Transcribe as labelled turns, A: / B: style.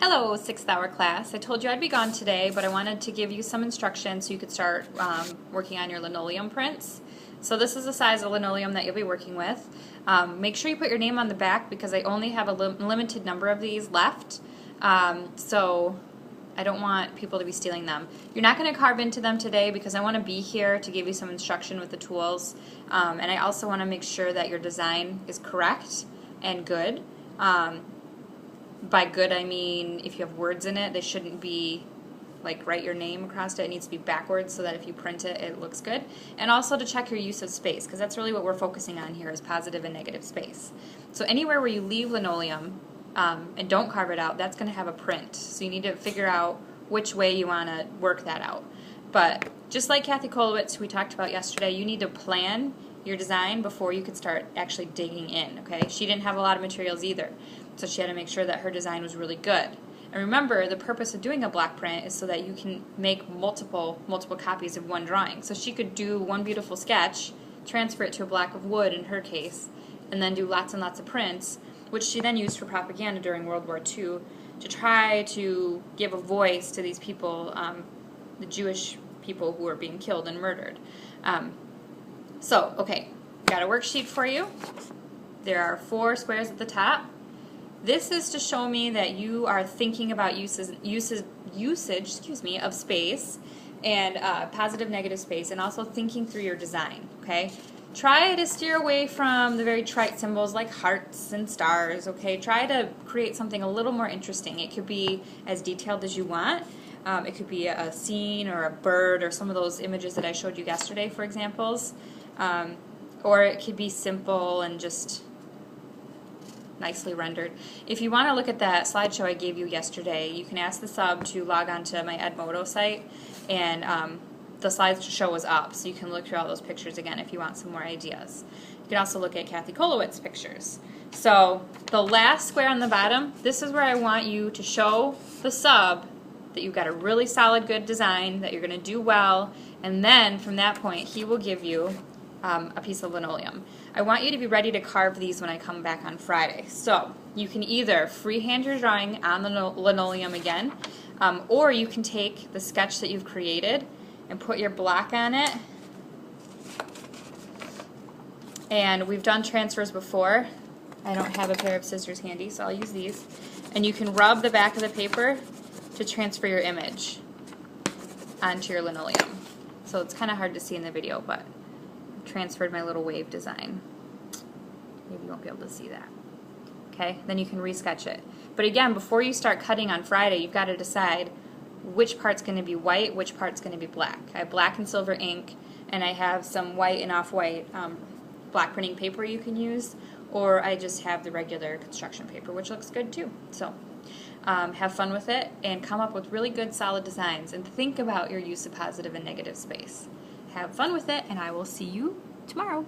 A: Hello, 6th hour class. I told you I'd be gone today, but I wanted to give you some instructions so you could start working on your linoleum prints. So this is the size of linoleum that you'll be working with. Make sure you put your name on the back because I only have a limited number of these left. So I don't want people to be stealing them. You're not going to carve into them today because I want to be here to give you some instruction with the tools. And I also want to make sure that your design is correct and good. By good, I mean if you have words in it, they shouldn't be like write your name across it. It needs to be backwards so that if you print it, it looks good. And also to check your use of space, because that's really what we're focusing on here is positive and negative space. So anywhere where you leave linoleum and don't carve it out, that's going to have a print. So you need to figure out which way you want to work that out. But just like Kathy Kolowitz, who we talked about yesterday, you need to plan your design before you could start actually digging in, okay? She didn't have a lot of materials either, so she had to make sure that her design was really good. And remember, the purpose of doing a block print is so that you can make multiple copies of one drawing. So she could do one beautiful sketch, transfer it to a block of wood in her case, and then do lots and lots of prints, which she then used for propaganda during World War II to try to give a voice to these people, the Jewish people who were being killed and murdered. So, okay, got a worksheet for you. There are 4 squares at the top. This is to show me that you are thinking about usage of space and positive, negative space, and also thinking through your design, okay? Try to steer away from the very trite symbols like hearts and stars, okay? Try to create something a little more interesting. It could be as detailed as you want. It could be a scene or a bird or some of those images that I showed you yesterday, for examples. Or it could be simple and just nicely rendered. If you want to look at that slideshow I gave you yesterday, you can ask the sub to log on to my Edmodo site, and the slideshow was up, so you can look through all those pictures again if you want some more ideas. You can also look at Kathy Kolowitz pictures. So the last square on the bottom, this is where I want you to show the sub that you've got a really solid, good design, that you're going to do well, and then from that point he will give you a piece of linoleum. I want you to be ready to carve these when I come back on Friday. So you can either freehand your drawing on the linoleum again, or you can take the sketch that you've created and put your block on it. And we've done transfers before. I don't have a pair of scissors handy, so I'll use these. And you can rub the back of the paper to transfer your image onto your linoleum. So it's kind of hard to see in the video, but transferred my little wave design. Maybe you won't be able to see that. Okay, then you can resketch it. But again, before you start cutting on Friday, you've got to decide which part's going to be white, which part's going to be black. I have black and silver ink, and I have some white and off-white block printing paper you can use, or I just have the regular construction paper, which looks good too. So have fun with it and come up with really good, solid designs, and think about your use of positive and negative space. Have fun with it, and I will see you tomorrow.